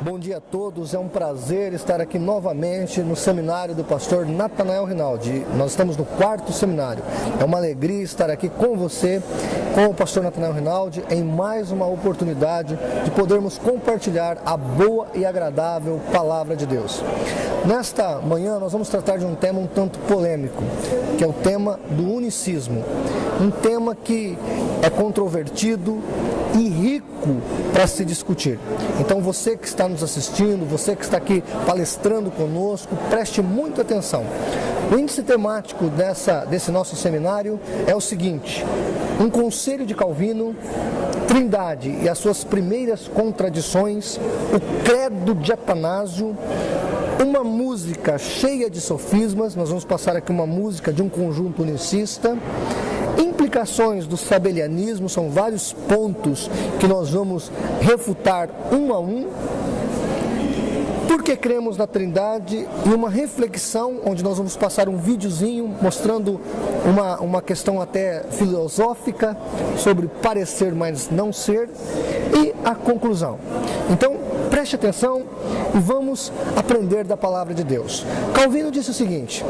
Bom dia a todos, é um prazer estar aqui novamente no seminário do pastor Natanael Rinaldi. Nós estamos no 4º seminário. É uma alegria estar aqui com você, com o pastor Natanael Rinaldi, em mais uma oportunidade de podermos compartilhar a boa e agradável palavra de Deus. Nesta manhã nós vamos tratar de um tema um tanto polêmico, que é o tema do unicismo. Um tema que é controvertido e rico para se discutir. Então você que está nos assistindo, você que está aqui palestrando conosco, preste muita atenção. O índice temático desse nosso seminário é o seguinte: um conselho de Calvino, Trindade e as suas primeiras contradições, o credo de Atanásio, uma música cheia de sofismas. Nós vamos passar aqui uma música de um conjunto unicista. Implicações do sabelianismo, são vários pontos que nós vamos refutar um a um. Por que cremos na Trindade? E uma reflexão, onde nós vamos passar um videozinho mostrando uma questão até filosófica sobre parecer, mas não ser, e a conclusão. Então, preste atenção e vamos aprender da palavra de Deus. Calvino disse o seguinte: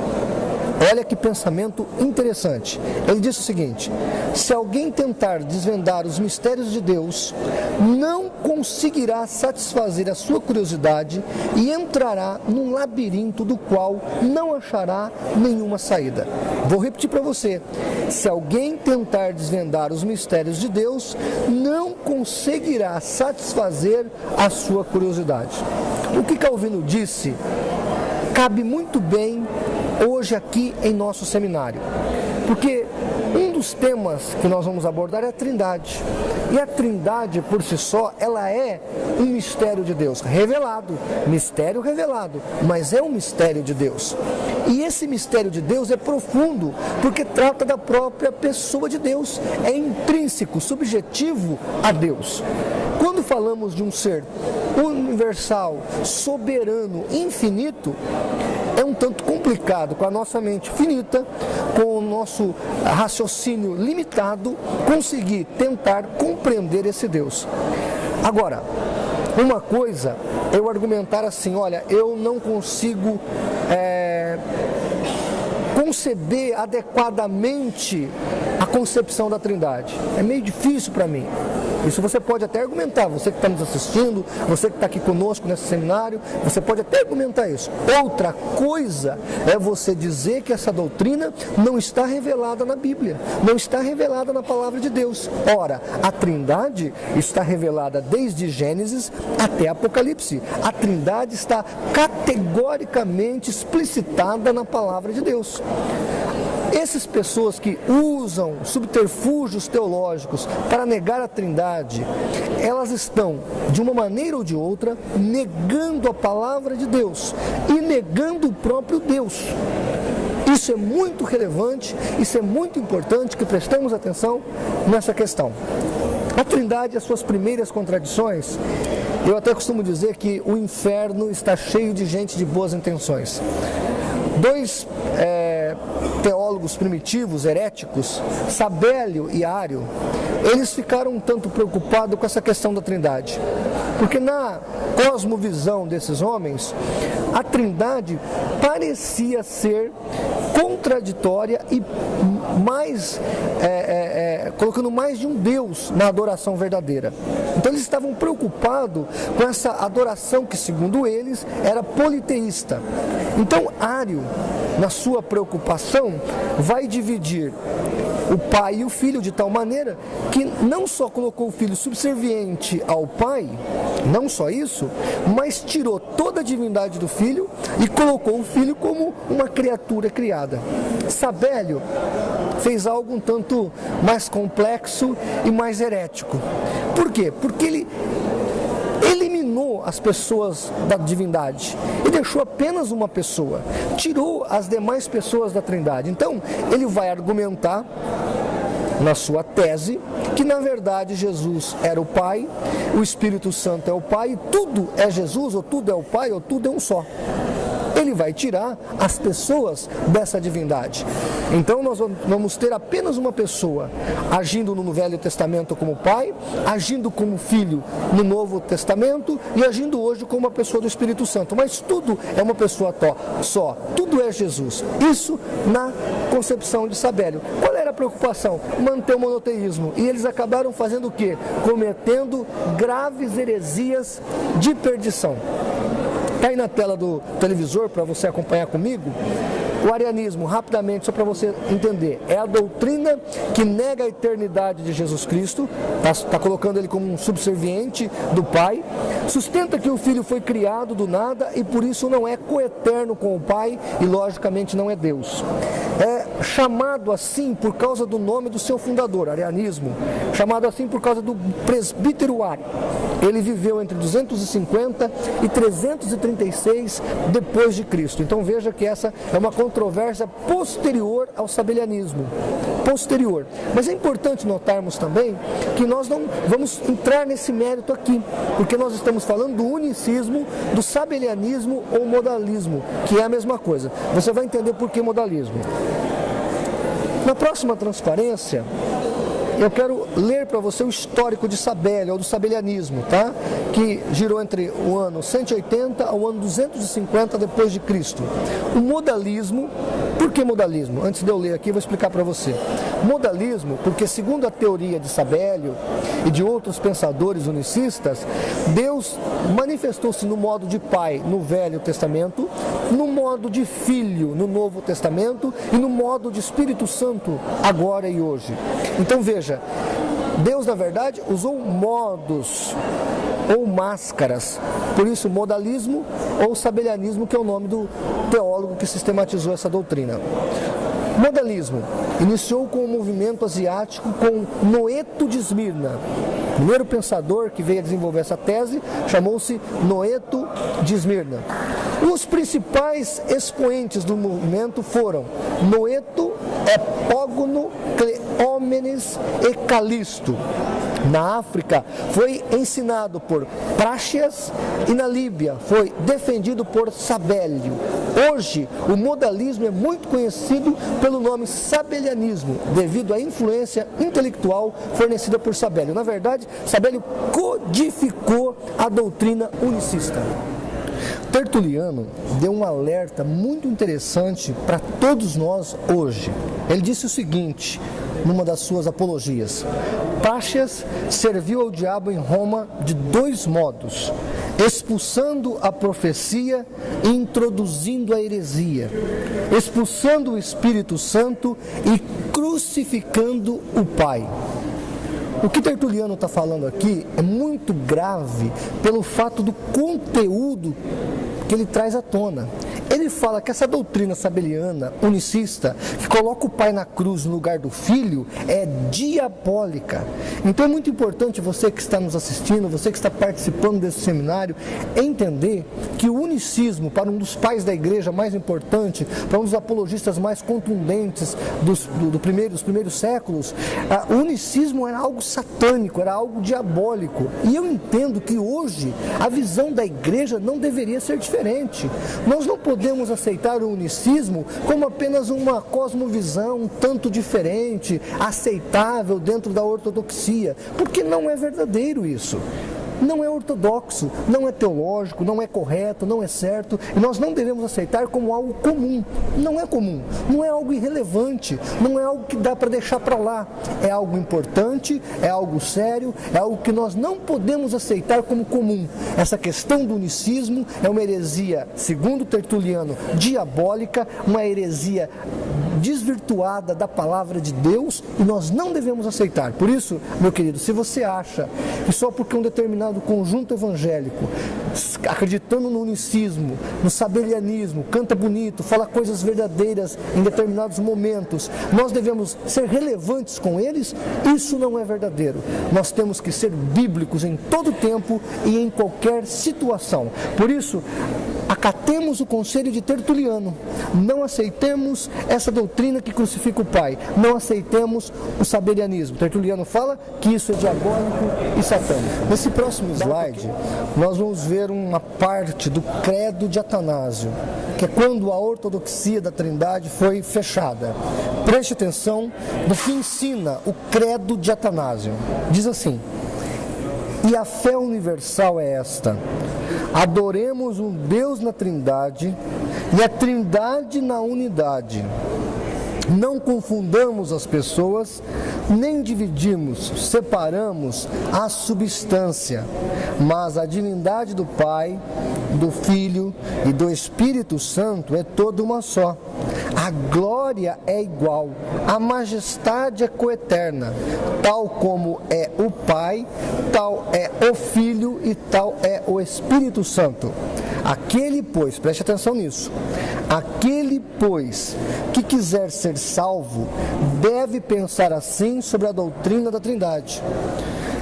olha que pensamento interessante. Ele disse o seguinte: se alguém tentar desvendar os mistérios de Deus, não conseguirá satisfazer a sua curiosidade e entrará num labirinto do qual não achará nenhuma saída. Vou repetir para você: se alguém tentar desvendar os mistérios de Deus, não conseguirá satisfazer a sua curiosidade. O que Calvino disse cabe muito bem hoje aqui em nosso seminário, porque um dos temas que nós vamos abordar é a Trindade. E a Trindade por si só, ela é um mistério de Deus, revelado, mistério revelado, mas é um mistério de Deus. E esse mistério de Deus é profundo, porque trata da própria pessoa de Deus, é intrínseco, subjetivo a Deus. Quando falamos de um ser universal, soberano, infinito, é um tanto complicado, com a nossa mente finita, com o nosso raciocínio limitado, conseguir tentar compreender esse Deus. Agora, uma coisa é eu argumentar assim: olha, eu não consigo conceber adequadamente a concepção da Trindade. É meio difícil para mim. Isso você pode até argumentar, você que está nos assistindo, você que está aqui conosco nesse seminário, você pode até argumentar isso. Outra coisa é você dizer que essa doutrina não está revelada na Bíblia, não está revelada na palavra de Deus. Ora, a Trindade está revelada desde Gênesis até Apocalipse. A Trindade está categoricamente explicitada na palavra de Deus. Essas pessoas que usam subterfúgios teológicos para negar a Trindade, elas estão, de uma maneira ou de outra, negando a palavra de Deus e negando o próprio Deus. Isso é muito relevante, isso é muito importante que prestemos atenção nessa questão. A Trindade e as suas primeiras contradições, eu até costumo dizer que o inferno está cheio de gente de boas intenções. Dois teólogos primitivos, heréticos, Sabélio e Ário, eles ficaram um tanto preocupados com essa questão da Trindade, porque na cosmovisão desses homens, a Trindade parecia ser contraditória e mais colocando mais de um Deus na adoração verdadeira. Então eles estavam preocupados com essa adoração que, segundo eles, era politeísta. Então Ário, na sua preocupação, vai dividir o pai e o filho de tal maneira que não só colocou o filho subserviente ao pai, não só isso, mas tirou toda a divindade do filho e colocou o filho como uma criatura criada. Sabélio fez algo um tanto mais complexo e mais herético. Por quê? Porque ele eliminou as pessoas da divindade e deixou apenas uma pessoa, tirou as demais pessoas da Trindade. Então, ele vai argumentar na sua tese que, na verdade, Jesus era o Pai, o Espírito Santo é o Pai, e tudo é Jesus, ou tudo é o Pai, ou tudo é um só. Ele vai tirar as pessoas dessa divindade. Então nós vamos ter apenas uma pessoa agindo no Velho Testamento como Pai, agindo como Filho no Novo Testamento e agindo hoje como uma pessoa do Espírito Santo. Mas tudo é uma pessoa só, tudo é Jesus. Isso na concepção de Sabélio. Qual era a preocupação? Manter o monoteísmo. E eles acabaram fazendo o quê? Cometendo graves heresias de perdição. Está aí na tela do televisor para você acompanhar comigo. O arianismo, rapidamente, só para você entender, é a doutrina que nega a eternidade de Jesus Cristo, está colocando ele como um subserviente do Pai, sustenta que o Filho foi criado do nada e por isso não é coeterno com o Pai e logicamente não é Deus. É chamado assim por causa do nome do seu fundador, arianismo, chamado assim por causa do presbítero Ari. Ele viveu entre 250 e 336 depois de Cristo. Então veja que essa é uma controvérsia posterior ao sabelianismo. Posterior. Mas é importante notarmos também que nós não vamos entrar nesse mérito aqui, porque nós estamos falando do unicismo, do sabelianismo ou modalismo, que é a mesma coisa. Você vai entender por que modalismo. Na próxima transparência, eu quero ler para você o histórico de Sabélio, ou do sabelianismo, tá? Que girou entre o ano 180 ao ano 250 depois de Cristo. O modalismo, por que modalismo? Antes de eu ler aqui, eu vou explicar para você. Modalismo, porque segundo a teoria de Sabélio e de outros pensadores unicistas, Deus manifestou-se no modo de Pai no Velho Testamento, no modo de Filho no Novo Testamento e no modo de Espírito Santo agora e hoje. Então veja, Deus na verdade usou modos ou máscaras, por isso modalismo ou sabelianismo, que é o nome do teólogo que sistematizou essa doutrina. Modalismo iniciou com o movimento asiático com Noeto de Esmirna. O primeiro pensador que veio a desenvolver essa tese chamou-se Noeto de Esmirna. Os principais expoentes do movimento foram Noeto, Epógono, Cleómenes e Calisto. Na África foi ensinado por Práxias e na Líbia foi defendido por Sabélio. Hoje o modalismo é muito conhecido pelo nome sabelianismo, devido à influência intelectual fornecida por Sabélio. Na verdade, Sabélio codificou a doutrina unicista. Tertuliano deu um alerta muito interessante para todos nós hoje. Ele disse o seguinte, numa das suas apologias: Práxias serviu ao diabo em Roma de dois modos, expulsando a profecia e introduzindo a heresia, expulsando o Espírito Santo e crucificando o Pai. O que Tertuliano está falando aqui é muito grave pelo fato do conteúdo que ele traz à tona. Ele fala que essa doutrina sabeliana, unicista, que coloca o Pai na cruz no lugar do Filho, é diabólica. Então é muito importante você que está nos assistindo, você que está participando desse seminário, entender que o unicismo, para um dos pais da igreja mais importante, para um dos apologistas mais contundentes dos primeiros séculos, o unicismo era algo satânico, era algo diabólico. E eu entendo que hoje a visão da igreja não deveria ser diferente. Nós não podemos aceitar o unicismo como apenas uma cosmovisão um tanto diferente, aceitável dentro da ortodoxia, porque não é verdadeiro isso. Não é ortodoxo, não é teológico, não é correto, não é certo, e nós não devemos aceitar como algo comum. Não é comum, não é algo irrelevante, não é algo que dá para deixar para lá. É algo importante, é algo sério, é algo que nós não podemos aceitar como comum. Essa questão do unicismo é uma heresia, segundo Tertuliano, diabólica, uma heresia desvirtuada da palavra de Deus, e nós não devemos aceitar. Por isso, meu querido, se você acha que só porque um determinado conjunto evangélico, acreditando no unicismo, no sabelianismo, canta bonito, fala coisas verdadeiras em determinados momentos, nós devemos ser relevantes com eles, isso não é verdadeiro. Nós temos que ser bíblicos em todo tempo e em qualquer situação. Por isso, acatemos o conselho de Tertuliano, não aceitemos essa doutrina que crucifica o Pai, não aceitemos o saberianismo. Tertuliano fala que isso é diabólico e satânico. Nesse próximo slide, nós vamos ver uma parte do credo de Atanásio, que é quando a ortodoxia da Trindade foi fechada. Preste atenção no que ensina o credo de Atanásio. Diz assim: e a fé universal é esta: adoremos um Deus na Trindade e a Trindade na unidade. Não confundamos as pessoas, nem dividimos, separamos a substância, mas a divindade do Pai, do Filho e do Espírito Santo é toda uma só. A glória é igual, a majestade é coeterna, tal como é o Pai, tal é o Filho e tal é o Espírito Santo. Aquele, pois, preste atenção nisso, aquele, pois, que quiser ser salvo, deve pensar assim sobre a doutrina da Trindade.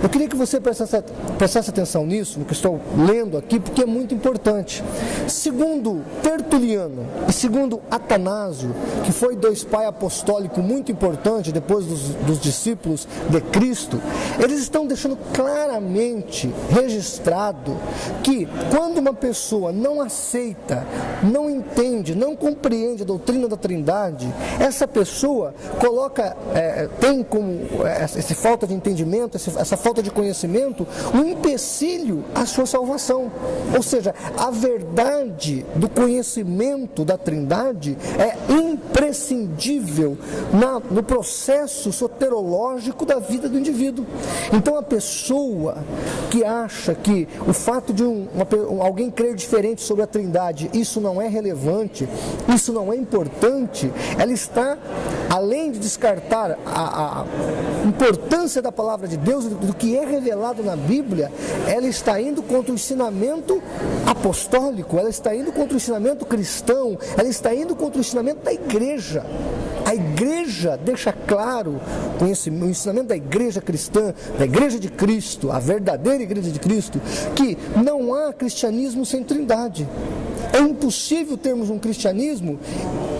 Eu queria que você prestasse atenção nisso, no que estou lendo aqui, porque é muito importante. Segundo Tertuliano e segundo Atanásio, que foi dois pais apostólicos muito importantes depois dos discípulos de Cristo, eles estão deixando claramente registrado que quando uma pessoa não aceita, não entende, não compreende a doutrina da Trindade, essa pessoa tem como essa falta de entendimento, essa falta de conhecimento, um empecilho à sua salvação. Ou seja, a verdade do conhecimento da Trindade é imprescindível no processo soterológico da vida do indivíduo. Então, a pessoa que acha que o fato de alguém crer diferente sobre a Trindade, isso não é relevante, isso não é importante, ela está, além de descartar a importância da palavra de Deus, do que é revelado na Bíblia, ela está indo contra o ensinamento apostólico, ela está indo contra o ensinamento cristão, ela está indo contra o ensinamento da igreja. A igreja deixa claro, o ensinamento da igreja cristã, da igreja de Cristo, a verdadeira igreja de Cristo, que não há cristianismo sem Trindade. É impossível termos um cristianismo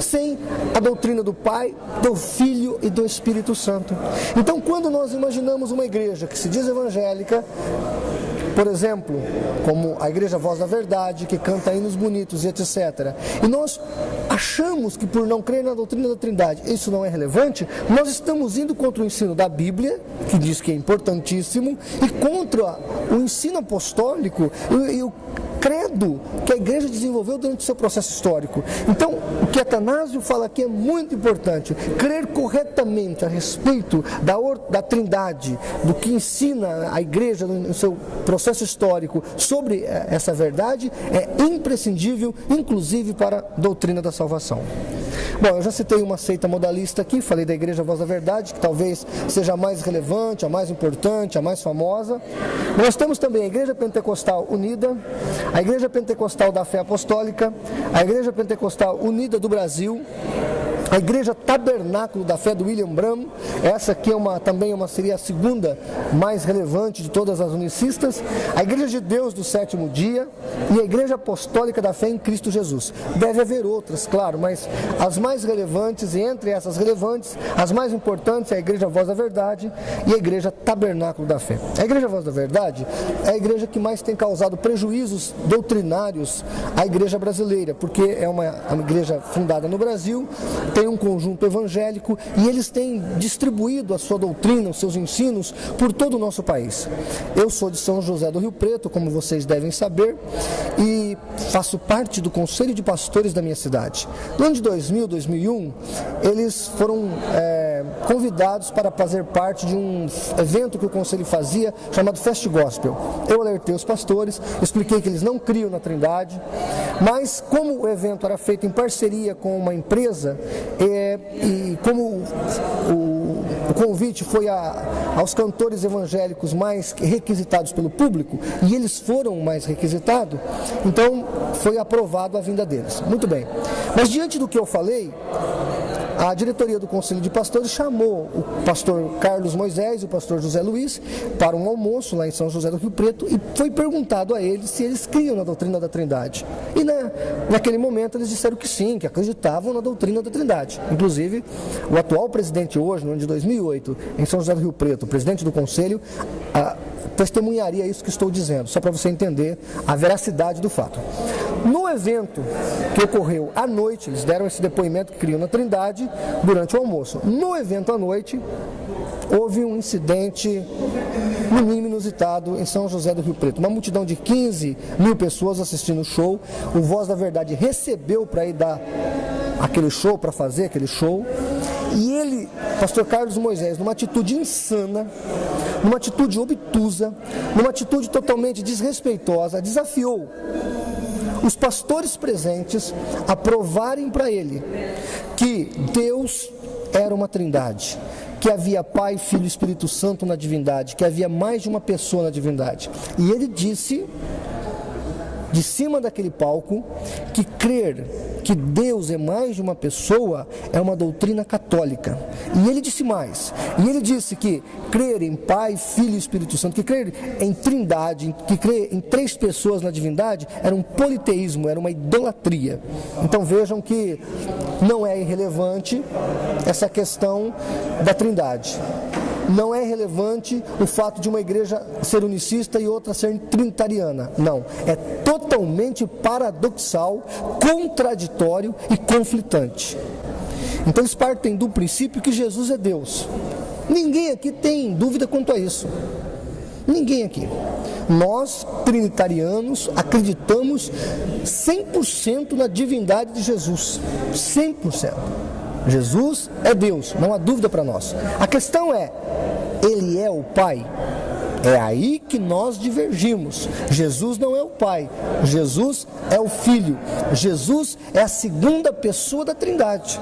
sem a doutrina do Pai, do Filho e do Espírito Santo. Então, quando nós imaginamos uma igreja que se diz evangélica, por exemplo, como a Igreja Voz da Verdade, que canta hinos bonitos e etc., e nós achamos que por não crer na doutrina da Trindade isso não é relevante, nós estamos indo contra o ensino da Bíblia, que diz que é importantíssimo, e contra o ensino apostólico e o credo que a igreja desenvolveu durante o seu processo histórico. Então, o que Atanásio fala aqui é muito importante. Crer corretamente a respeito da Trindade, do que ensina a igreja no seu processo histórico sobre essa verdade, é imprescindível, inclusive para a doutrina da salvação. Bom, eu já citei uma seita modalista aqui, falei da Igreja Voz da Verdade, que talvez seja a mais relevante, a mais importante, a mais famosa. Nós temos também a Igreja Pentecostal Unida, a Igreja Pentecostal da Fé Apostólica, a Igreja Pentecostal Unida do Brasil, a Igreja Tabernáculo da Fé do William Branham, essa aqui seria a segunda mais relevante de todas as unicistas, a Igreja de Deus do Sétimo Dia e a Igreja Apostólica da Fé em Cristo Jesus. Deve haver outras, claro, mas as mais relevantes, e entre essas relevantes, as mais importantes é a Igreja Voz da Verdade e a Igreja Tabernáculo da Fé. A Igreja Voz da Verdade é a igreja que mais tem causado prejuízos doutrinários à igreja brasileira, porque é uma igreja fundada no Brasil, tem um conjunto evangélico e eles têm distribuído a sua doutrina, os seus ensinos por todo o nosso país. Eu sou de São José do Rio Preto, como vocês devem saber, e faço parte do Conselho de Pastores da minha cidade. No ano de 2001, eles foram convidados para fazer parte de um evento que o Conselho fazia, chamado Fest Gospel. Eu alertei os pastores, expliquei que eles não criam na Trindade, mas como o evento era feito em parceria com uma empresa, e como o convite foi aos cantores evangélicos mais requisitados pelo público, e eles foram mais requisitados, então foi aprovado a vinda deles. Muito bem. Mas diante do que eu falei, a diretoria do Conselho de Pastores chamou o pastor Carlos Moisés e o pastor José Luiz para um almoço lá em São José do Rio Preto e foi perguntado a eles se eles criam na doutrina da Trindade. E naquele momento eles disseram que sim, que acreditavam na doutrina da Trindade. Inclusive, o atual presidente hoje, no ano de 2008, em São José do Rio Preto, o presidente do Conselho, testemunharia isso que estou dizendo, só para você entender a veracidade do fato. No evento que ocorreu à noite, eles deram esse depoimento que criam na Trindade durante o almoço. No evento à noite, houve um incidente, no mínimo inusitado, em São José do Rio Preto. Uma multidão de 15 mil pessoas assistindo o show. O Voz da Verdade recebeu para ir dar aquele show, para fazer aquele show. E ele, pastor Carlos Moisés, numa atitude insana, numa atitude obtusa, numa atitude totalmente desrespeitosa, desafiou os pastores presentes a provarem para ele que Deus era uma trindade, que havia Pai, Filho e Espírito Santo na divindade, que havia mais de uma pessoa na divindade. E ele disse, de cima daquele palco, que crer que Deus é mais de uma pessoa é uma doutrina católica. E ele disse mais, e ele disse que crer em Pai, Filho e Espírito Santo, que crer em trindade, que crer em 3 pessoas na divindade era um politeísmo, era uma idolatria. Então vejam que não é irrelevante essa questão da trindade. Não é relevante o fato de uma igreja ser unicista e outra ser trinitariana. Não, é totalmente paradoxal, contraditório e conflitante. Então eles partem do princípio que Jesus é Deus. Ninguém aqui tem dúvida quanto a isso. Ninguém aqui. Nós, trinitarianos, acreditamos 100% na divindade de Jesus. 100%. Jesus é Deus, não há dúvida para nós. A questão é, Ele é o Pai? É aí que nós divergimos. Jesus não é o Pai, Jesus é o Filho. Jesus é a segunda pessoa da Trindade.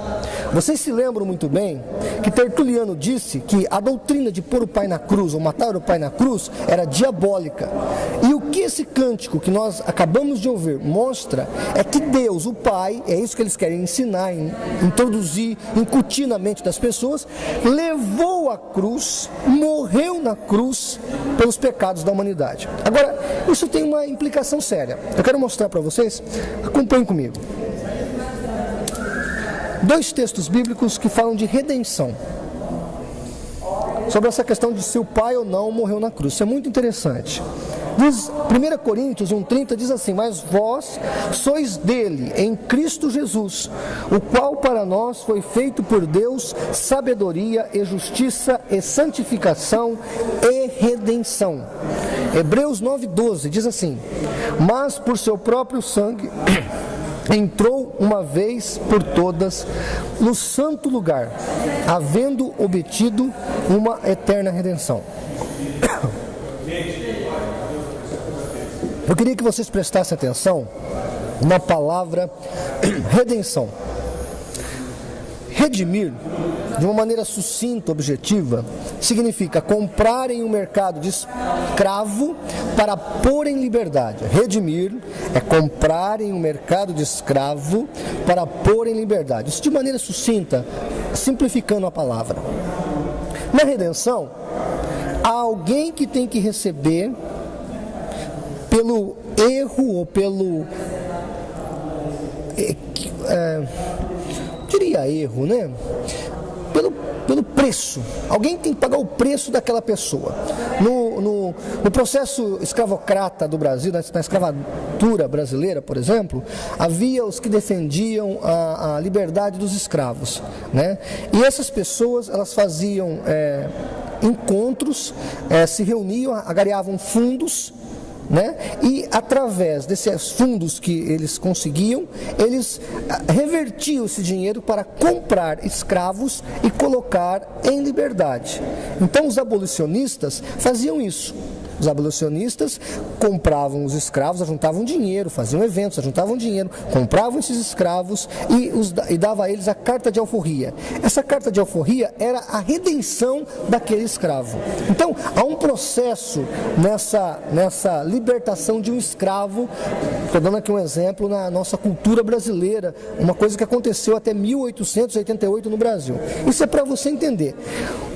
Vocês se lembram muito bem que Tertuliano disse que a doutrina de pôr o Pai na cruz, ou matar o Pai na cruz, era diabólica. E o que esse cântico que nós acabamos de ouvir mostra é que Deus, o Pai, é isso que eles querem ensinar, introduzir, incutir na mente das pessoas, levou a cruz, morreu na cruz pelos pecados da humanidade. Agora, isso tem uma implicação séria. Eu quero mostrar para vocês, acompanhem comigo. 2 textos bíblicos que falam de redenção. Sobre essa questão de se o Pai ou não morreu na cruz. Isso é muito interessante. Diz, 1 Coríntios 1,30 diz assim: mas vós sois dele, em Cristo Jesus, o qual para nós foi feito por Deus sabedoria e justiça e santificação e redenção. Hebreus 9,12 diz assim: mas por seu próprio sangue entrou uma vez por todas no santo lugar, havendo obtido uma eterna redenção. Eu queria que vocês prestassem atenção na palavra redenção. Redimir, de uma maneira sucinta, objetiva, significa comprar em um mercado de escravo para pôr em liberdade. Redimir é comprar em um mercado de escravo para pôr em liberdade. Isso de maneira sucinta, simplificando a palavra. Na redenção, há alguém que tem que receber pelo erro ou pelo diria erro, né? Pelo preço. Alguém tem que pagar o preço daquela pessoa. No processo escravocrata do Brasil, na escravatura brasileira, por exemplo, havia os que defendiam a liberdade dos escravos, né? E essas pessoas, elas faziam encontros, se reuniam, agariavam fundos, né? E através desses fundos que eles conseguiam, eles revertiam esse dinheiro para comprar escravos e colocar em liberdade. Então os abolicionistas faziam isso. Os abolicionistas compravam os escravos, ajuntavam dinheiro, faziam eventos, ajuntavam dinheiro, compravam esses escravos e dava a eles a carta de alforria. Essa carta de alforria era a redenção daquele escravo. Então, há um processo nessa libertação de um escravo. Estou dando aqui um exemplo na nossa cultura brasileira, uma coisa que aconteceu até 1888 no Brasil. Isso é para você entender.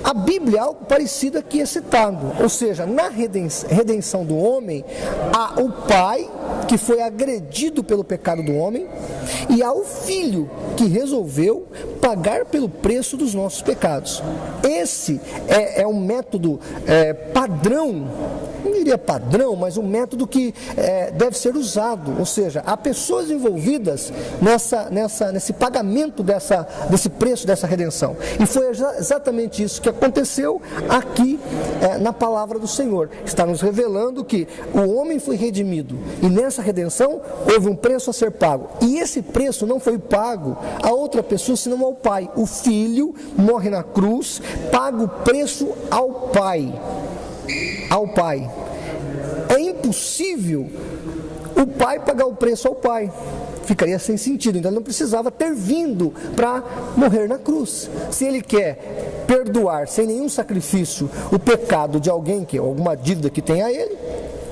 A Bíblia é algo parecido aqui é citado, ou seja, na redenção do homem, há o pai que foi agredido pelo pecado do homem e há o filho que resolveu pagar pelo preço dos nossos pecados. Esse é um método padrão, não diria padrão, mas um método que deve ser usado, ou seja, há pessoas envolvidas nesse pagamento desse preço, dessa redenção. E foi exatamente isso que aconteceu aqui na palavra do Senhor. Está nos revelando que o homem foi redimido e nessa redenção houve um preço a ser pago. E esse preço não foi pago a outra pessoa senão ao Pai. O Filho morre na cruz, paga o preço ao Pai. Ao Pai. É impossível o Pai pagar o preço ao Pai. Ficaria sem sentido, então ele não precisava ter vindo para morrer na cruz. Se ele quer perdoar sem nenhum sacrifício o pecado de alguém, alguma dívida que tem a ele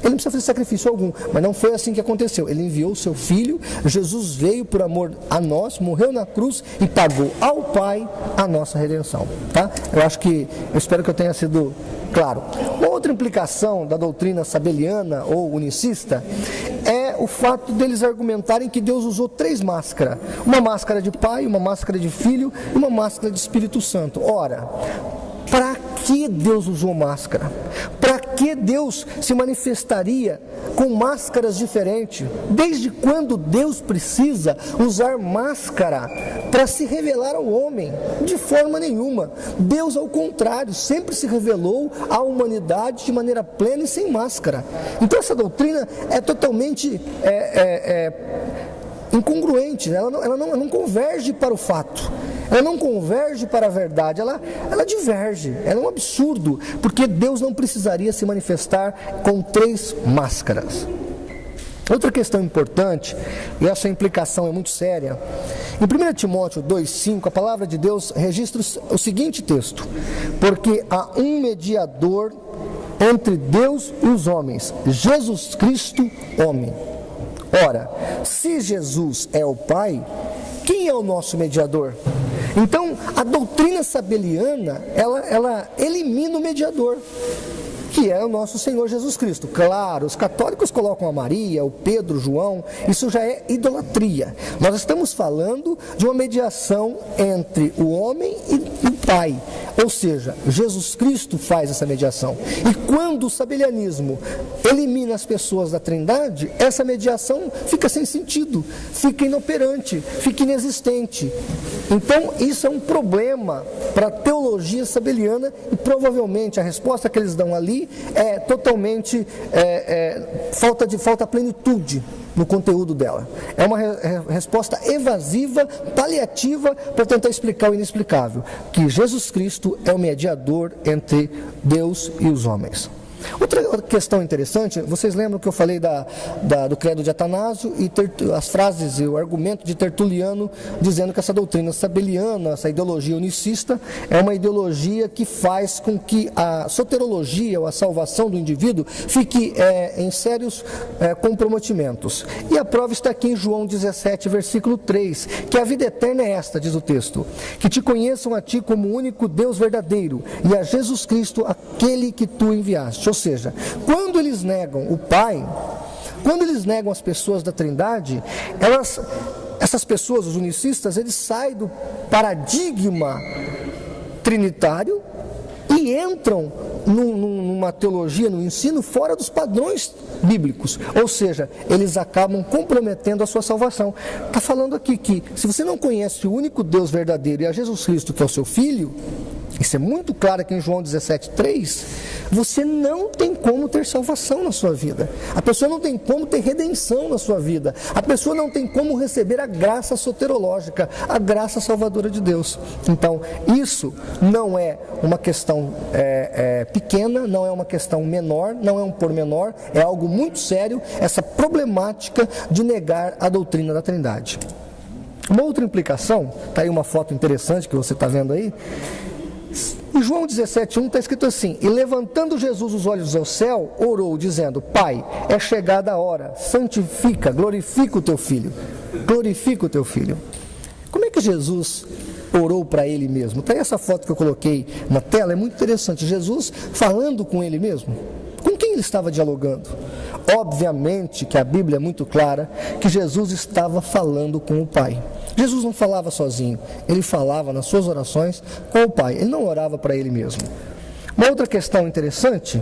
não precisa fazer sacrifício algum, mas não foi assim que aconteceu. Ele enviou o seu Filho, Jesus veio por amor a nós, morreu na cruz e pagou ao Pai a nossa redenção. Tá? Eu espero que eu tenha sido claro. Uma outra implicação da doutrina sabeliana ou unicista é o fato deles argumentarem que Deus usou 3 máscaras. Uma máscara de Pai, uma máscara de Filho e uma máscara de Espírito Santo. Ora, para que Deus usou máscara? Para que Deus se manifestaria com máscaras diferentes? Desde quando Deus precisa usar máscara para se revelar ao homem? De forma nenhuma. Deus, ao contrário, sempre se revelou à humanidade de maneira plena e sem máscara. Então essa doutrina é totalmente incongruente, ela não converge para o fato, ela não converge para a verdade, ela diverge, ela é um absurdo, porque Deus não precisaria se manifestar com 3 máscaras. Outra questão importante, e essa implicação é muito séria, em 1 Timóteo 2,5, a palavra de Deus registra o seguinte texto: porque há um mediador entre Deus e os homens, Jesus Cristo, homem. Ora, se Jesus é o Pai, quem é o nosso mediador? Então, a doutrina sabeliana, ela elimina o mediador, que é o nosso Senhor Jesus Cristo. Claro, os católicos colocam a Maria, o Pedro, o João, isso já é idolatria. Nós estamos falando de uma mediação entre o homem e o Pai, ou seja, Jesus Cristo faz essa mediação. E quando o sabelianismo elimina as pessoas da Trindade, essa mediação fica sem sentido, fica inoperante, fica inexistente. Então, isso é um problema para a teologia sabeliana e provavelmente a resposta que eles dão ali é totalmente falta plenitude no conteúdo dela. É uma resposta evasiva, paliativa, para tentar explicar o inexplicável, que Jesus Cristo é o mediador entre Deus e os homens. Outra questão interessante, vocês lembram que eu falei do credo de Atanásio e as frases e o argumento de Tertuliano dizendo que essa doutrina sabeliana, essa ideologia unicista, é uma ideologia que faz com que a soterologia ou a salvação do indivíduo fique em sérios comprometimentos. E a prova está aqui em João 17, versículo 3, que a vida eterna é esta, diz o texto: que te conheçam a ti como único Deus verdadeiro e a Jesus Cristo, aquele que tu enviaste. Ou seja, quando eles negam o Pai, quando eles negam as pessoas da Trindade, essas pessoas, os unicistas, eles saem do paradigma trinitário e entram numa teologia, num ensino fora dos padrões bíblicos, ou seja, eles acabam comprometendo a sua salvação. Está falando aqui que se você não conhece o único Deus verdadeiro e a Jesus Cristo, que é o seu Filho, Isso é muito claro aqui em João 17,3. Você não tem como ter salvação na sua vida. A pessoa não tem como ter redenção na sua vida. A pessoa não tem como receber a graça soterológica, a graça salvadora de Deus. Então, isso não é uma questão pequena, não é uma questão menor, não é um pormenor, é algo muito sério, essa problemática de negar a doutrina da Trindade. Uma outra implicação, está aí uma foto interessante que você está vendo aí. Em João 17,1 está escrito assim: e levantando Jesus os olhos ao céu, orou, dizendo: Pai, é chegada a hora, santifica, glorifica o teu Filho. Glorifica o teu Filho. Como é que Jesus orou para ele mesmo? Está aí essa foto que eu coloquei na tela, é muito interessante. Jesus falando com ele mesmo. Com quem ele estava dialogando? Obviamente que a Bíblia é muito clara que Jesus estava falando com o Pai. Jesus não falava sozinho, ele falava nas suas orações com o Pai, ele não orava para ele mesmo. Uma outra questão interessante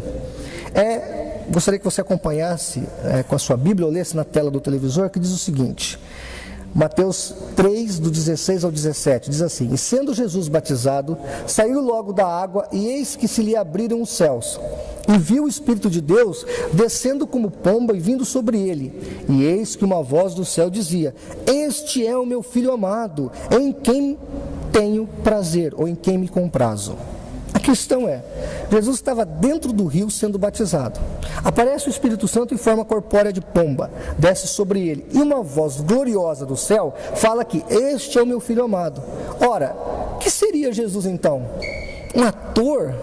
gostaria que você acompanhasse com a sua Bíblia ou lesse na tela do televisor, que diz o seguinte: Mateus 3, do 16 ao 17, diz assim: e sendo Jesus batizado, saiu logo da água, e eis que se lhe abriram os céus, e viu o Espírito de Deus descendo como pomba e vindo sobre ele. E eis que uma voz do céu dizia: este é o meu Filho amado, em quem tenho prazer, ou em quem me comprazo. A questão é, Jesus estava dentro do rio sendo batizado. Aparece o Espírito Santo em forma corpórea de pomba, desce sobre ele, e uma voz gloriosa do céu fala que este é o meu Filho amado. Ora, que seria Jesus então? Um ator?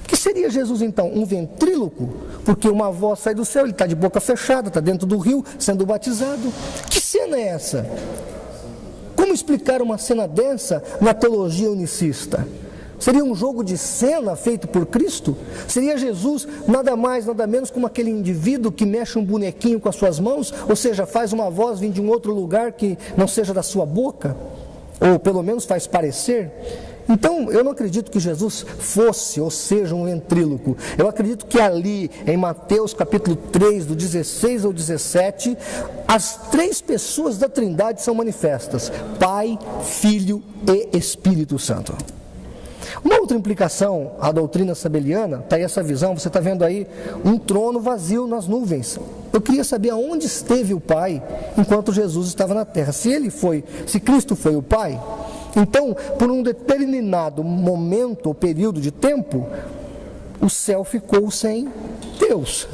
Que seria Jesus então? Um ventríloco? Porque uma voz sai do céu, ele está de boca fechada, está dentro do rio, sendo batizado. Que cena é essa? Como explicar uma cena dessa na teologia unicista? Seria um jogo de cena feito por Cristo? Seria Jesus nada mais, nada menos como aquele indivíduo que mexe um bonequinho com as suas mãos? Ou seja, faz uma voz vir de um outro lugar que não seja da sua boca? Ou pelo menos faz parecer? Então, eu não acredito que Jesus fosse ou seja um ventríloco. Eu acredito que ali, em Mateus capítulo 3, do 16 ao 17, as três pessoas da Trindade são manifestas: Pai, Filho e Espírito Santo. Uma outra implicação à doutrina sabeliana, está aí essa visão, você está vendo aí um trono vazio nas nuvens. Eu queria saber aonde esteve o Pai enquanto Jesus estava na terra. Se Cristo foi o Pai, então, por um determinado momento ou período de tempo, o céu ficou sem Deus.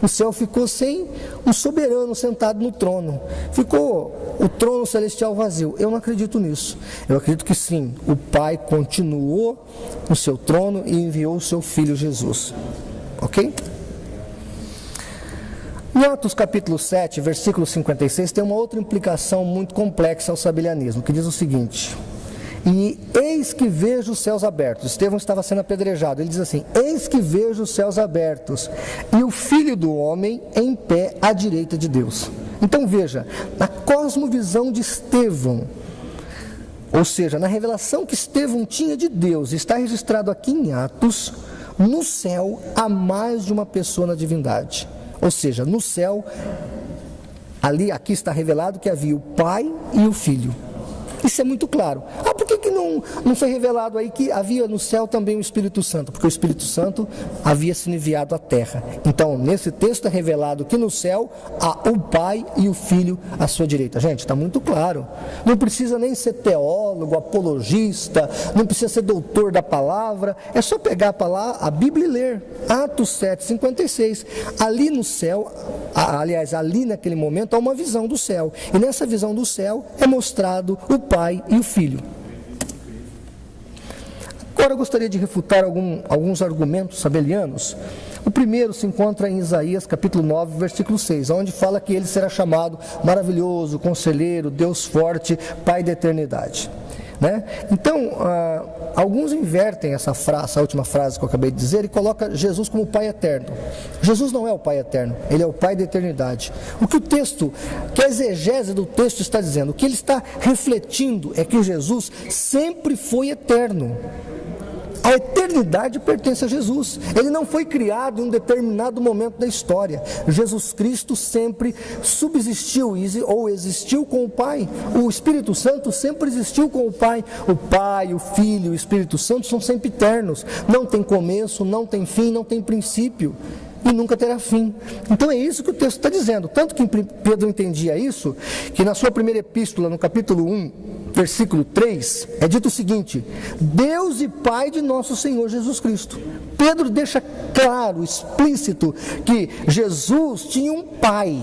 O céu ficou sem um soberano sentado no trono. Ficou o trono celestial vazio. Eu não acredito nisso. Eu acredito que sim, o Pai continuou no seu trono e enviou o seu Filho Jesus. Ok? Em Atos capítulo 7, versículo 56, tem uma outra implicação muito complexa ao sabelianismo, que diz o seguinte: e eis que vejo os céus abertos. Estevão estava sendo apedrejado. Ele diz assim: eis que vejo os céus abertos e o Filho do Homem em pé à direita de Deus. Então veja, na cosmovisão de Estevão, ou seja, na revelação que Estevão tinha de Deus, está registrado aqui em Atos, no céu há mais de uma pessoa na divindade. Ou seja, no céu, aqui está revelado que havia o Pai e o Filho. Isso é muito claro. Por que não foi revelado aí que havia no céu também o Espírito Santo? Porque o Espírito Santo havia se enviado à terra. Então, nesse texto é revelado que no céu há o Pai e o Filho à sua direita. Gente, está muito claro. Não precisa nem ser teólogo, apologista, não precisa ser doutor da palavra. É só pegar a Bíblia e ler. Atos 7, 56. Ali no céu, ali naquele momento, há uma visão do céu. E nessa visão do céu é mostrado o Pai e o Filho. Agora eu gostaria de refutar alguns argumentos sabelianos. O primeiro se encontra em Isaías capítulo 9, versículo 6, onde fala que ele será chamado maravilhoso, conselheiro, Deus forte, Pai da eternidade. Né? Então, alguns invertem essa última frase que eu acabei de dizer e colocam Jesus como Pai eterno. Jesus não é o Pai eterno, ele é o Pai da eternidade. O que o texto, que a exegese do texto está dizendo, o que ele está refletindo é que Jesus sempre foi eterno. A eternidade pertence a Jesus. Ele não foi criado em um determinado momento da história. Jesus Cristo sempre subsistiu ou existiu com o Pai. O Espírito Santo sempre existiu com o Pai. O Pai, o Filho e o Espírito Santo são sempre eternos. Não tem começo, não tem fim, não tem princípio. E nunca terá fim. Então é isso que o texto está dizendo. Tanto que Pedro entendia isso, que na sua primeira epístola, no capítulo 1, versículo 3, é dito o seguinte: Deus e Pai de nosso Senhor Jesus Cristo. Pedro deixa claro, explícito, que Jesus tinha um Pai.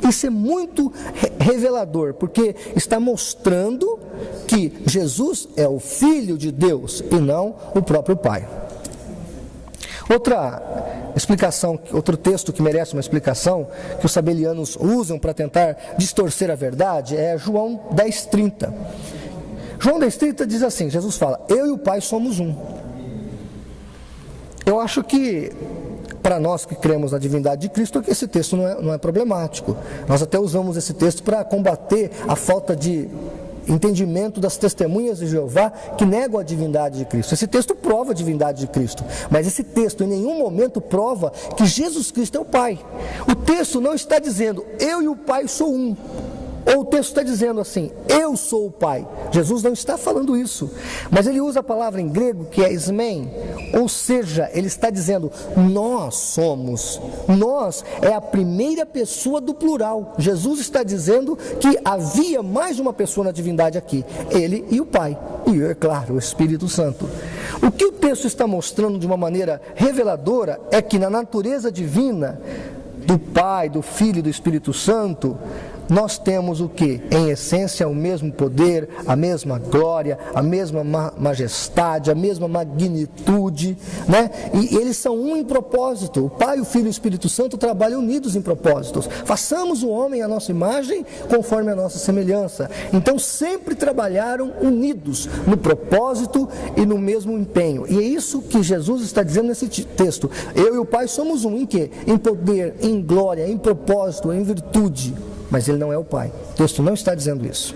Isso é muito revelador, porque está mostrando que Jesus é o Filho de Deus e não o próprio Pai. Outra explicação, outro texto que merece uma explicação, que os sabelianos usam para tentar distorcer a verdade, é João 10,30. João 10,30 diz assim, Jesus fala: eu e o Pai somos um. Eu acho que, para nós que cremos na divindade de Cristo, esse texto não é problemático. Nós até usamos esse texto para combater a falta de entendimento das testemunhas de Jeová que negam a divindade de Cristo. Esse texto prova a divindade de Cristo, mas esse texto em nenhum momento prova que Jesus Cristo é o Pai. O texto não está dizendo eu e o Pai sou um, ou o texto está dizendo assim, eu sou o Pai. Jesus não está falando isso, mas ele usa a palavra em grego que é ismen, ou seja, ele está dizendo nós somos. Nós é a primeira pessoa do plural. Jesus está dizendo que havia mais de uma pessoa na divindade aqui, ele e o Pai, e é claro, o Espírito Santo. O que o texto está mostrando de uma maneira reveladora é que na natureza divina do Pai, do Filho e do Espírito Santo, nós temos o que? Em essência, o mesmo poder, a mesma glória, a mesma majestade, a mesma magnitude, né? E eles são um em propósito. O Pai, o Filho e o Espírito Santo trabalham unidos em propósitos. Façamos o homem à nossa imagem, conforme a nossa semelhança. Então, sempre trabalharam unidos no propósito e no mesmo empenho. E é isso que Jesus está dizendo nesse texto. Eu e o Pai somos um em quê? Em poder, em glória, em propósito, em virtude. Mas ele não é o Pai. O texto não está dizendo isso.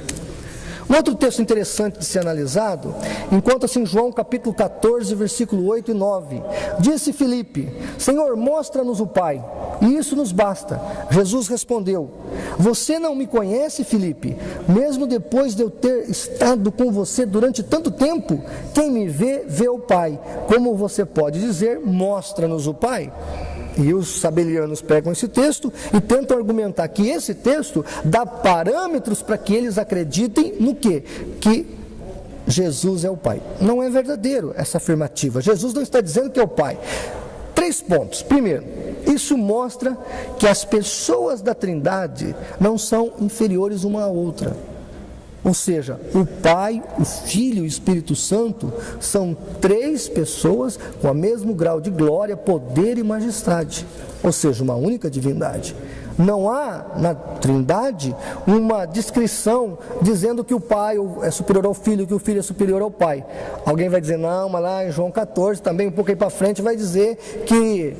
Um outro texto interessante de ser analisado encontra-se em João capítulo 14, versículo 8 e 9. Disse Filipe: Senhor, mostra-nos o Pai, e isso nos basta. Jesus respondeu: Você não me conhece, Filipe? Mesmo depois de eu ter estado com você durante tanto tempo, quem me vê, vê o Pai. Como você pode dizer, mostra-nos o Pai? E os sabelianos pegam esse texto e tentam argumentar que esse texto dá parâmetros para que eles acreditem no quê? Que Jesus é o Pai. Não é verdadeiro essa afirmativa. Jesus não está dizendo que é o Pai. 3 pontos. Primeiro, isso mostra que as pessoas da Trindade não são inferiores uma à outra. Ou seja, o Pai, o Filho e o Espírito Santo são 3 pessoas com o mesmo grau de glória, poder e majestade. Ou seja, uma única divindade. Não há na Trindade uma descrição dizendo que o Pai é superior ao Filho, que o Filho é superior ao Pai. Alguém vai dizer, não, mas lá em João 14, também um pouco aí para frente, vai dizer que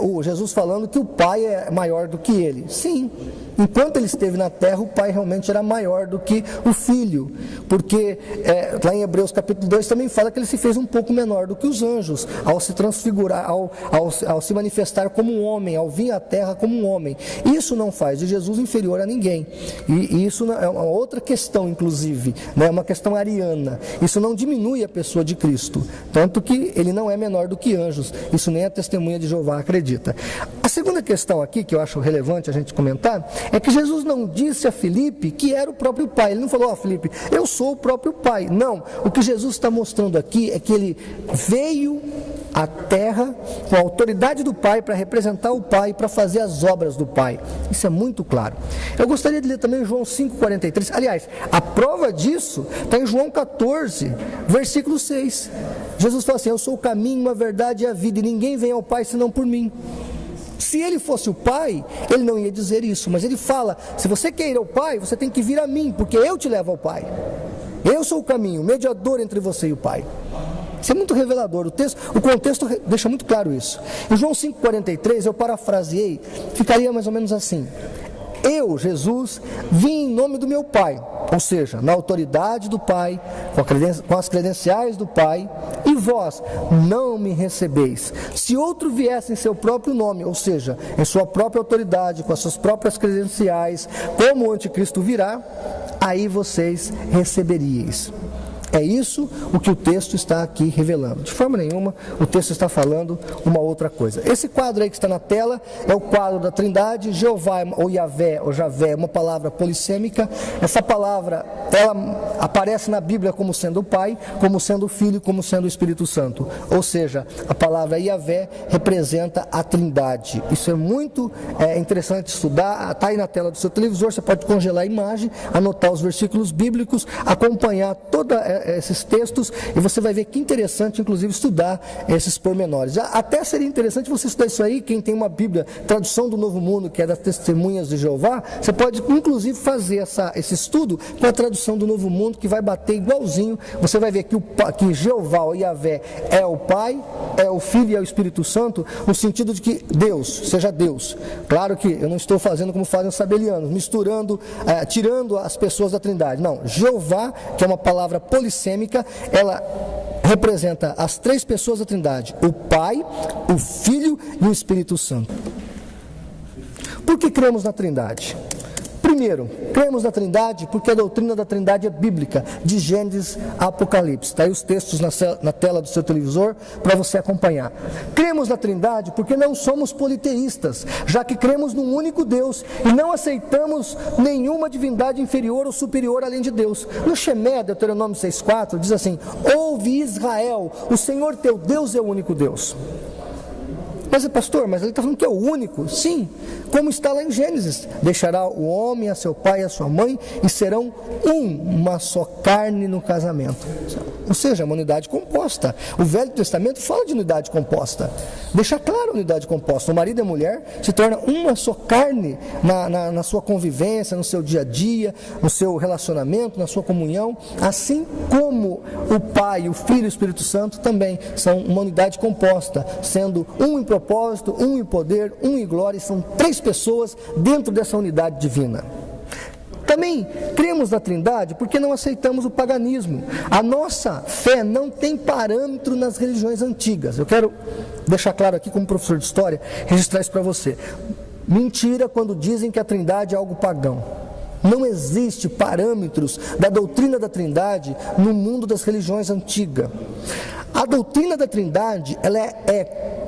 o Jesus falando que o Pai é maior do que ele. Sim. Enquanto ele esteve na terra, o Pai realmente era maior do que o Filho, porque lá em Hebreus capítulo 2 também fala que ele se fez um pouco menor do que os anjos, ao se transfigurar, ao se manifestar como um homem, ao vir à terra como um homem. Isso não faz de Jesus inferior a ninguém, e isso é uma outra questão, inclusive, né? Uma questão ariana. Isso não diminui a pessoa de Cristo, tanto que ele não é menor do que anjos. Isso nem a testemunha de Jeová acredita. A segunda questão aqui, que eu acho relevante a gente comentar, é que Jesus não disse a Filipe que era o próprio Pai. Ele não falou, Filipe, eu sou o próprio Pai. Não, o que Jesus está mostrando aqui é que ele veio à terra com a autoridade do Pai para representar o Pai, para fazer as obras do Pai. Isso é muito claro. Eu gostaria de ler também João 5,43. Aliás, a prova disso está em João 14, versículo 6. Jesus fala assim, eu sou o caminho, a verdade e a vida, e ninguém vem ao Pai senão por mim. Se ele fosse o Pai, ele não ia dizer isso, mas ele fala, se você quer ir ao Pai, você tem que vir a mim, porque eu te levo ao Pai. Eu sou o caminho, o mediador entre você e o Pai. Isso é muito revelador, o contexto deixa muito claro isso. Em João 5,43, eu parafraseei, ficaria mais ou menos assim: eu, Jesus, vim em nome do meu Pai, ou seja, na autoridade do Pai, com as credenciais do Pai, e vós não me recebeis. Se outro viesse em seu próprio nome, ou seja, em sua própria autoridade, com as suas próprias credenciais, como o anticristo virá, aí vocês receberíeis. É isso o que o texto está aqui revelando. De forma nenhuma, o texto está falando uma outra coisa. Esse quadro aí que está na tela é o quadro da Trindade. Jeová, ou Yahvé, ou Javé, é uma palavra polissêmica. Essa palavra, ela aparece na Bíblia como sendo o Pai, como sendo o Filho, como sendo o Espírito Santo. Ou seja, a palavra Yahvé representa a Trindade. Isso é muito interessante estudar. Está aí na tela do seu televisor, você pode congelar a imagem, anotar os versículos bíblicos, acompanhar toda esses textos, e você vai ver que interessante, inclusive, estudar esses pormenores. Até seria interessante você estudar isso aí, quem tem uma Bíblia, tradução do Novo Mundo, que é das Testemunhas de Jeová, você pode, inclusive, fazer esse estudo com a tradução do Novo Mundo, que vai bater igualzinho. Você vai ver que Jeová, ou Yahvé, é o Pai, é o Filho e é o Espírito Santo, no sentido de que Deus seja Deus. Claro que eu não estou fazendo como fazem os sabelianos, misturando, tirando as pessoas da Trindade. Não, Jeová, que é uma palavra polissêmica, ela representa as três pessoas da Trindade: o Pai, o Filho e o Espírito Santo. Por que cremos na Trindade? Primeiro, cremos na Trindade porque a doutrina da Trindade é bíblica, de Gênesis a Apocalipse. Está aí os textos na tela do seu televisor para você acompanhar. Cremos na Trindade porque não somos politeístas, já que cremos num único Deus e não aceitamos nenhuma divindade inferior ou superior além de Deus. No Shemé, Deuteronômio 6,4, diz assim: ouve Israel, o Senhor teu Deus é o único Deus. Mas pastor, mas ele está falando que é o único? Sim, como está lá em Gênesis: deixará o homem a seu pai e a sua mãe e serão uma só carne no casamento. Ou seja, uma unidade composta. O Velho Testamento fala de unidade composta, deixa claro a unidade composta. O marido e a mulher se tornam uma só carne na sua convivência, no seu dia a dia, no seu relacionamento, na sua comunhão, assim como o Pai, o Filho e o Espírito Santo também são uma unidade composta, sendo um em propósito, um em poder, um em glória, e são três pessoas dentro dessa unidade divina. Também cremos na Trindade porque não aceitamos o paganismo. A nossa fé não tem parâmetro nas religiões antigas. Eu quero deixar claro aqui, como professor de história, registrar isso para você. Mentira quando dizem que a Trindade é algo pagão. Não existe parâmetros da doutrina da Trindade no mundo das religiões antigas. A doutrina da Trindade, ela é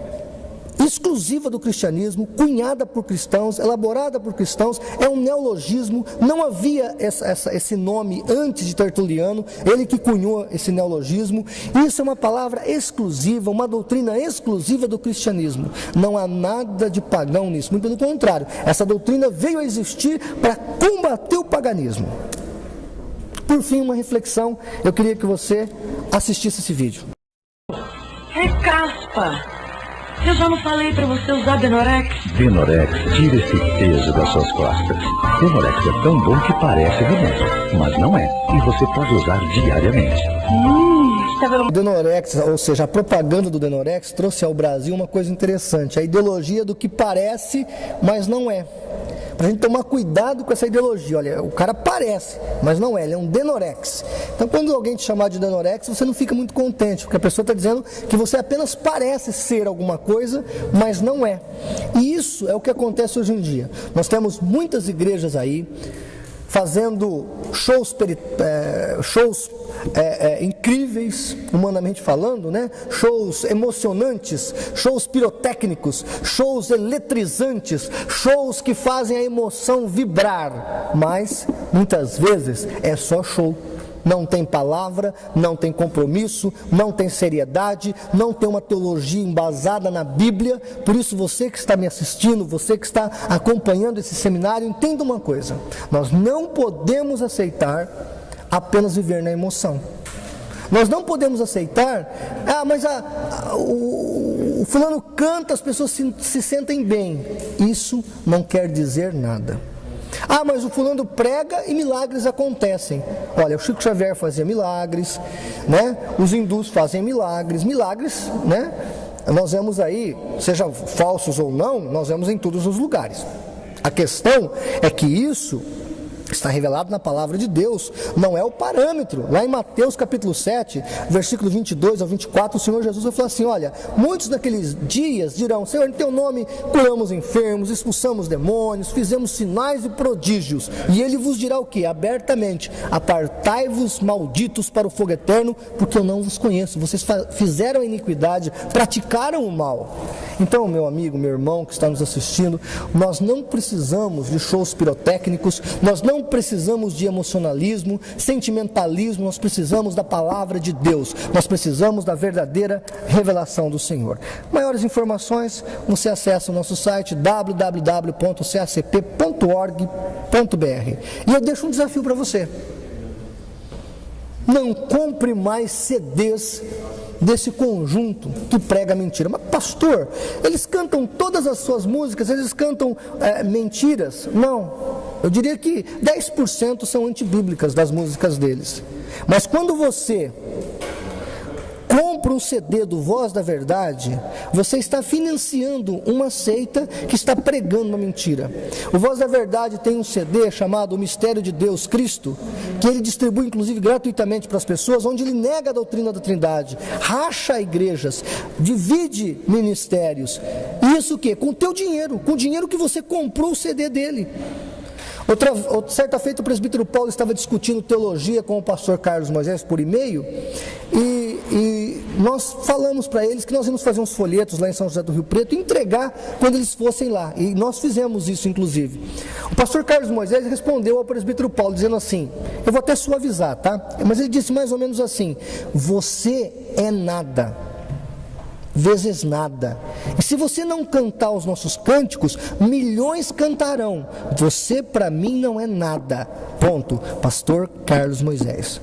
exclusiva do cristianismo, cunhada por cristãos, elaborada por cristãos, é um neologismo. Não havia esse nome antes de Tertuliano, ele que cunhou esse neologismo. Isso é uma palavra exclusiva, uma doutrina exclusiva do cristianismo. Não há nada de pagão nisso, muito pelo contrário, essa doutrina veio a existir para combater o paganismo. Por fim, uma reflexão, eu queria que você assistisse esse vídeo. É caspa! Eu já não falei para você usar Denorex? Denorex tira esse peso das suas costas. Denorex é tão bom que parece remédio, mas não é. E você pode usar diariamente. O Denorex, ou seja, a propaganda do Denorex trouxe ao Brasil uma coisa interessante: a ideologia do que parece, mas não é. Para a gente tomar cuidado com essa ideologia. Olha, o cara parece, mas não é, ele é um Denorex. Então, quando alguém te chamar de Denorex, você não fica muito contente, porque a pessoa está dizendo que você apenas parece ser alguma coisa, mas não é. E isso é o que acontece hoje em dia. Nós temos muitas igrejas aí fazendo shows incríveis, humanamente falando, né? Shows emocionantes, shows pirotécnicos, shows eletrizantes, shows que fazem a emoção vibrar, mas muitas vezes é só show. Não tem palavra, não tem compromisso, não tem seriedade, não tem uma teologia embasada na Bíblia. Por isso, você que está me assistindo, você que está acompanhando esse seminário, entenda uma coisa: nós não podemos aceitar apenas viver na emoção. Nós não podemos aceitar, mas o fulano canta, as pessoas se sentem bem. Isso não quer dizer nada. Mas o fulano prega e milagres acontecem. Olha, o Chico Xavier fazia milagres, né? Os hindus fazem milagres, né? Nós vemos aí, seja falsos ou não, nós vemos em todos os lugares. A questão é que isso está revelado na palavra de Deus, não é o parâmetro. Lá em Mateus capítulo 7, versículo 22 ao 24, o Senhor Jesus vai falar assim: olha, muitos naqueles dias dirão: Senhor, em teu nome curamos enfermos, expulsamos demônios, fizemos sinais e prodígios. E ele vos dirá o que? Abertamente: apartai-vos, malditos, para o fogo eterno, porque eu não vos conheço. Vocês fizeram a iniquidade, praticaram o mal. Então, meu amigo, meu irmão que está nos assistindo, nós não precisamos de shows pirotécnicos, nós não precisamos de emocionalismo, sentimentalismo, nós precisamos da palavra de Deus, nós precisamos da verdadeira revelação do Senhor. Maiores informações, você acessa o nosso site www.cacp.org.br. E eu deixo um desafio para você: não compre mais CDs desse conjunto que prega mentira. Mas pastor, eles cantam todas as suas músicas, eles cantam mentiras? Não, eu diria que 10% são antibíblicas das músicas deles. Mas quando você compra um CD do Voz da Verdade, você está financiando uma seita que está pregando uma mentira. O Voz da Verdade tem um CD chamado O Mistério de Deus Cristo, que ele distribui inclusive gratuitamente para as pessoas, onde ele nega a doutrina da Trindade, racha igrejas, divide ministérios. Isso o quê? Com o teu dinheiro, com o dinheiro que você comprou o CD dele. Certa feita o presbítero Paulo estava discutindo teologia com o pastor Carlos Moisés por e-mail, e nós falamos para eles que nós íamos fazer uns folhetos lá em São José do Rio Preto e entregar quando eles fossem lá, e nós fizemos isso inclusive. O pastor Carlos Moisés respondeu ao presbítero Paulo dizendo assim, eu vou até suavizar, tá? Mas ele disse mais ou menos assim: você é nada vezes nada, e se você não cantar os nossos cânticos, milhões cantarão. Você para mim não é nada. Ponto. Pastor Carlos Moisés.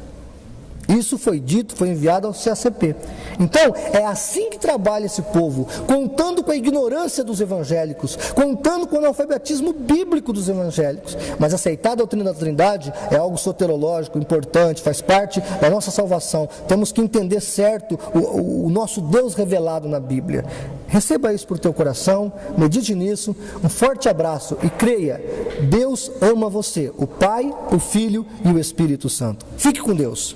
Isso foi dito, foi enviado ao CACP. Então, é assim que trabalha esse povo, contando com a ignorância dos evangélicos, contando com o analfabetismo bíblico dos evangélicos. Mas aceitar a doutrina da Trindade é algo soterológico, importante, faz parte da nossa salvação. Temos que entender certo o nosso Deus revelado na Bíblia. Receba isso para o teu coração, medite nisso, um forte abraço e creia, Deus ama você, o Pai, o Filho e o Espírito Santo. Fique com Deus.